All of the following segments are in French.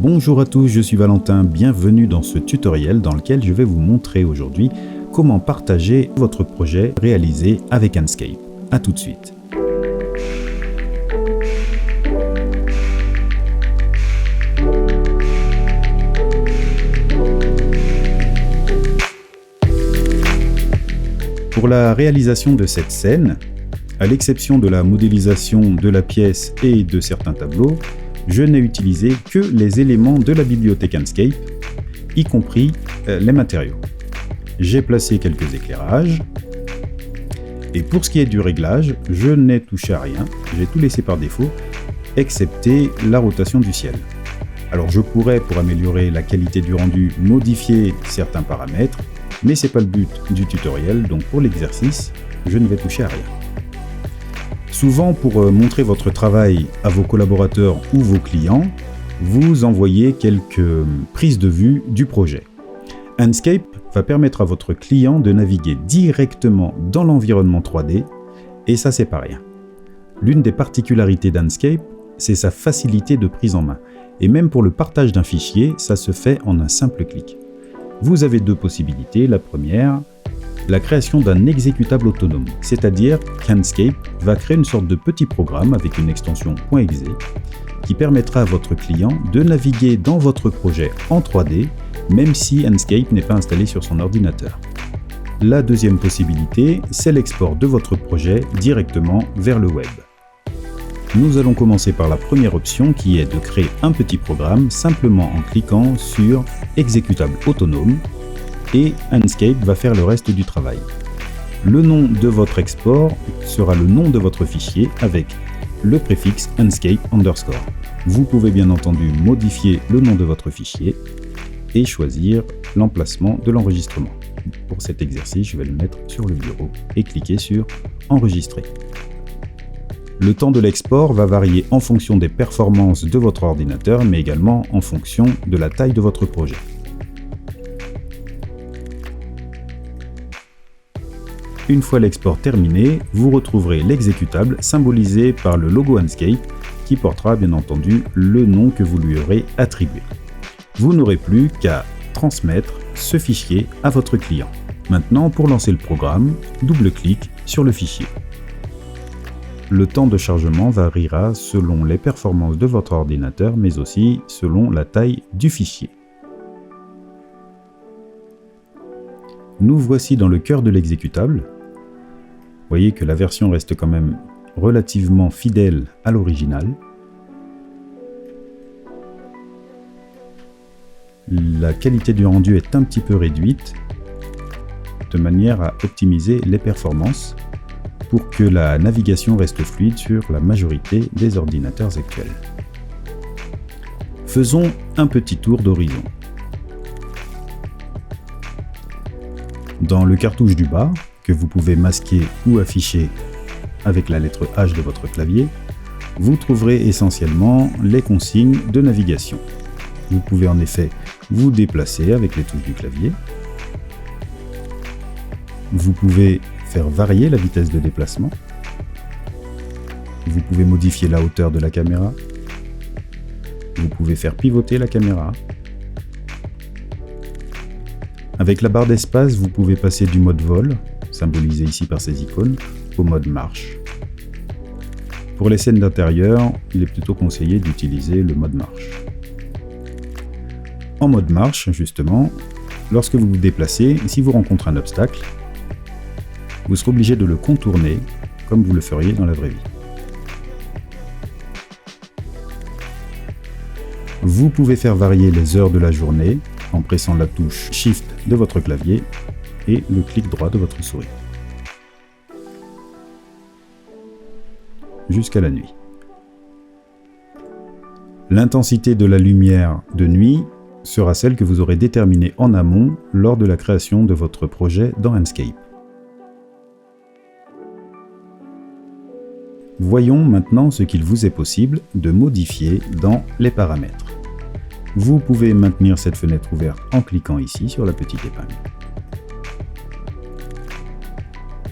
Bonjour à tous, je suis Valentin, bienvenue dans ce tutoriel dans lequel je vais vous montrer aujourd'hui comment partager votre projet réalisé avec Enscape. A tout de suite. Pour la réalisation de cette scène, à l'exception de la modélisation de la pièce et de certains tableaux, je n'ai utilisé que les éléments de la bibliothèque Enscape, y compris les matériaux. J'ai placé quelques éclairages, et pour ce qui est du réglage, je n'ai touché à rien, j'ai tout laissé par défaut, excepté la rotation du ciel. Alors je pourrais, pour améliorer la qualité du rendu, modifier certains paramètres, mais c'est pas le but du tutoriel, donc pour l'exercice, je ne vais toucher à rien. Souvent, pour montrer votre travail à vos collaborateurs ou vos clients, vous envoyez quelques prises de vue du projet. Enscape va permettre à votre client de naviguer directement dans l'environnement 3D, et ça c'est pas rien. L'une des particularités d'Enscape, c'est sa facilité de prise en main, et même pour le partage d'un fichier, ça se fait en un simple clic. Vous avez deux possibilités. La première, la création d'un exécutable autonome, c'est-à-dire qu'Enscape va créer une sorte de petit programme avec une extension .exe qui permettra à votre client de naviguer dans votre projet en 3D, même si Enscape n'est pas installé sur son ordinateur. La deuxième possibilité, c'est l'export de votre projet directement vers le web. Nous allons commencer par la première option qui est de créer un petit programme simplement en cliquant sur exécutable autonome et Enscape va faire le reste du travail. Le nom de votre export sera le nom de votre fichier avec le préfixe Enscape _. Vous pouvez bien entendu modifier le nom de votre fichier et choisir l'emplacement de l'enregistrement. Pour cet exercice, je vais le mettre sur le bureau et cliquer sur Enregistrer. Le temps de l'export va varier en fonction des performances de votre ordinateur, mais également en fonction de la taille de votre projet. Une fois l'export terminé, vous retrouverez l'exécutable symbolisé par le logo Enscape qui portera bien entendu le nom que vous lui aurez attribué. Vous n'aurez plus qu'à transmettre ce fichier à votre client. Maintenant, pour lancer le programme, double-clic sur le fichier. Le temps de chargement variera selon les performances de votre ordinateur, mais aussi selon la taille du fichier. Nous voici dans le cœur de l'exécutable. Vous voyez que la version reste quand même relativement fidèle à l'original. La qualité du rendu est un petit peu réduite, de manière à optimiser les performances pour que la navigation reste fluide sur la majorité des ordinateurs actuels. Faisons un petit tour d'horizon. Dans le cartouche du bas, que vous pouvez masquer ou afficher avec la lettre H de votre clavier, vous trouverez essentiellement les consignes de navigation. Vous pouvez en effet vous déplacer avec les touches du clavier. Vous pouvez faire varier la vitesse de déplacement. Vous pouvez modifier la hauteur de la caméra. Vous pouvez faire pivoter la caméra. Avec la barre d'espace, vous pouvez passer du mode vol, symbolisé ici par ces icônes, au mode marche. Pour les scènes d'intérieur, il est plutôt conseillé d'utiliser le mode marche. En mode marche, justement, lorsque vous vous déplacez, si vous rencontrez un obstacle, vous serez obligé de le contourner comme vous le feriez dans la vraie vie. Vous pouvez faire varier les heures de la journée en pressant la touche Shift de votre clavier et le clic droit de votre souris. Jusqu'à la nuit. L'intensité de la lumière de nuit sera celle que vous aurez déterminée en amont lors de la création de votre projet dans Enscape. Voyons maintenant ce qu'il vous est possible de modifier dans les paramètres. Vous pouvez maintenir cette fenêtre ouverte en cliquant ici sur la petite épingle.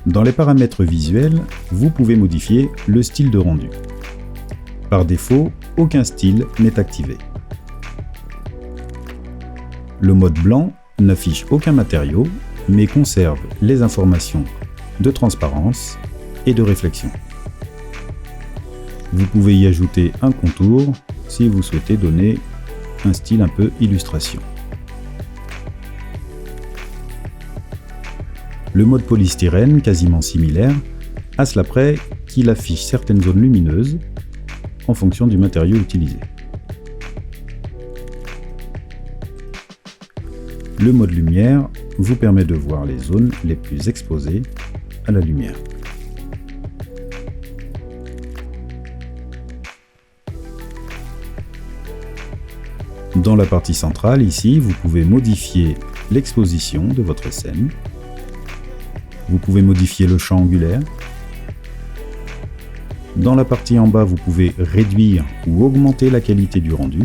Dans les paramètres visuels, vous pouvez modifier le style de rendu. Par défaut, aucun style n'est activé. Le mode blanc n'affiche aucun matériau, mais conserve les informations de transparence et de réflexion. Vous pouvez y ajouter un contour si vous souhaitez donner un style un peu illustration. Le mode polystyrène, quasiment similaire, à cela près qu'il affiche certaines zones lumineuses en fonction du matériau utilisé. Le mode lumière vous permet de voir les zones les plus exposées à la lumière. Dans la partie centrale, ici, vous pouvez modifier l'exposition de votre scène. Vous pouvez modifier le champ angulaire. Dans la partie en bas, vous pouvez réduire ou augmenter la qualité du rendu.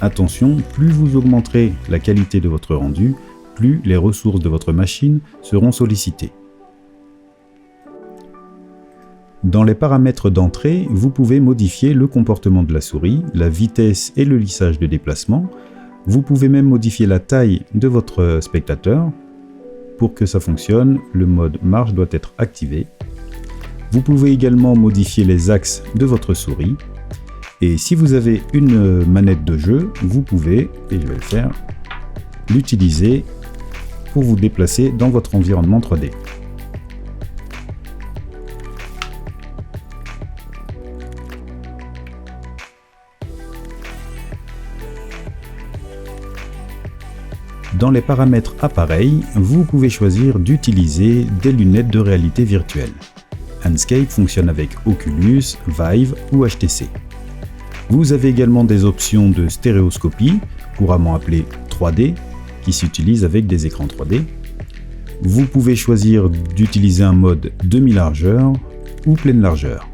Attention, plus vous augmenterez la qualité de votre rendu, plus les ressources de votre machine seront sollicitées. Dans les paramètres d'entrée, vous pouvez modifier le comportement de la souris, la vitesse et le lissage de déplacement. Vous pouvez même modifier la taille de votre spectateur. Pour que ça fonctionne, le mode marche doit être activé. Vous pouvez également modifier les axes de votre souris. Et si vous avez une manette de jeu, vous pouvez, et je vais le faire, l'utiliser pour vous déplacer dans votre environnement 3D. Dans les paramètres appareil, vous pouvez choisir d'utiliser des lunettes de réalité virtuelle. Enscape fonctionne avec Oculus, Vive ou HTC. Vous avez également des options de stéréoscopie, couramment appelée 3D, qui s'utilisent avec des écrans 3D. Vous pouvez choisir d'utiliser un mode demi-largeur ou pleine largeur.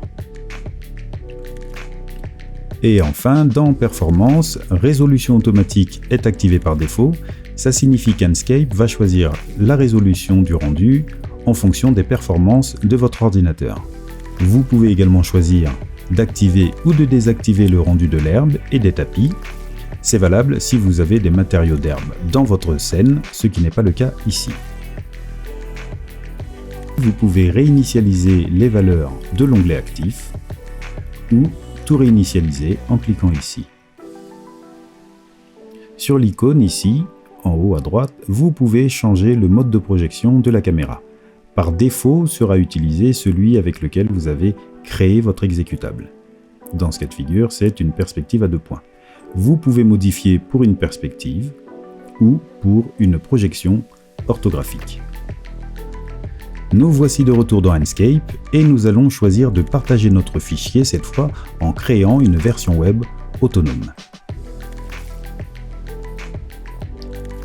Et enfin, dans Performance, résolution automatique est activée par défaut. Ça signifie qu'Enscape va choisir la résolution du rendu en fonction des performances de votre ordinateur. Vous pouvez également choisir d'activer ou de désactiver le rendu de l'herbe et des tapis. C'est valable si vous avez des matériaux d'herbe dans votre scène, ce qui n'est pas le cas ici. Vous pouvez réinitialiser les valeurs de l'onglet actif ou tout réinitialiser en cliquant ici. Sur l'icône ici, en haut à droite, vous pouvez changer le mode de projection de la caméra. Par défaut sera utilisé celui avec lequel vous avez créé votre exécutable. Dans ce cas de figure, c'est une perspective à 2 points. Vous pouvez modifier pour une perspective ou pour une projection orthographique. Nous voici de retour dans Enscape et nous allons choisir de partager notre fichier cette fois en créant une version web autonome.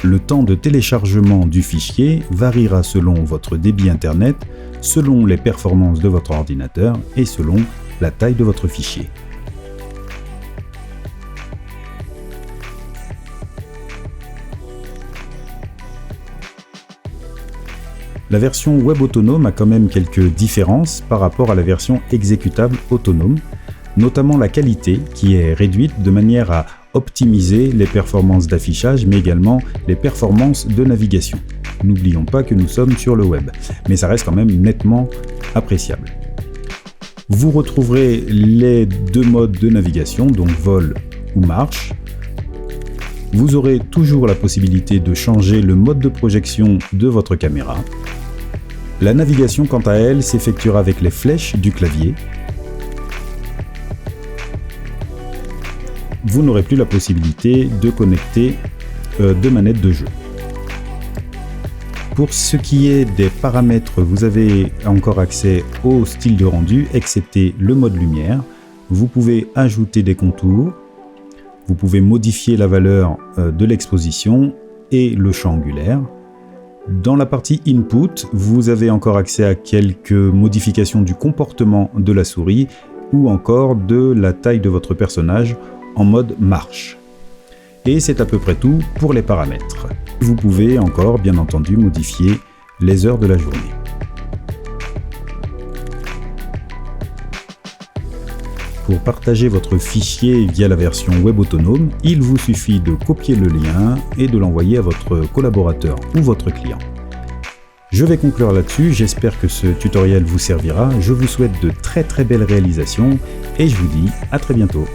Le temps de téléchargement du fichier variera selon votre débit internet, selon les performances de votre ordinateur et selon la taille de votre fichier. La version web autonome a quand même quelques différences par rapport à la version exécutable autonome, notamment la qualité qui est réduite de manière à optimiser les performances d'affichage mais également les performances de navigation. N'oublions pas que nous sommes sur le web, mais ça reste quand même nettement appréciable. Vous retrouverez les 2 modes de navigation, donc vol ou marche. Vous aurez toujours la possibilité de changer le mode de projection de votre caméra. La navigation, quant à elle, s'effectuera avec les flèches du clavier. Vous n'aurez plus la possibilité de connecter 2 manettes de jeu. Pour ce qui est des paramètres, vous avez encore accès au style de rendu, excepté le mode lumière. Vous pouvez ajouter des contours, vous pouvez modifier la valeur de l'exposition et le champ angulaire. Dans la partie Input, vous avez encore accès à quelques modifications du comportement de la souris ou encore de la taille de votre personnage en mode marche. Et c'est à peu près tout pour les paramètres. Vous pouvez encore, bien entendu, modifier les heures de la journée. pour partager votre fichier via la version web autonome, il vous suffit de copier le lien et de l'envoyer à votre collaborateur ou votre client. Je vais conclure là-dessus, j'espère que ce tutoriel vous servira, je vous souhaite de très belles réalisations et je vous dis à très bientôt.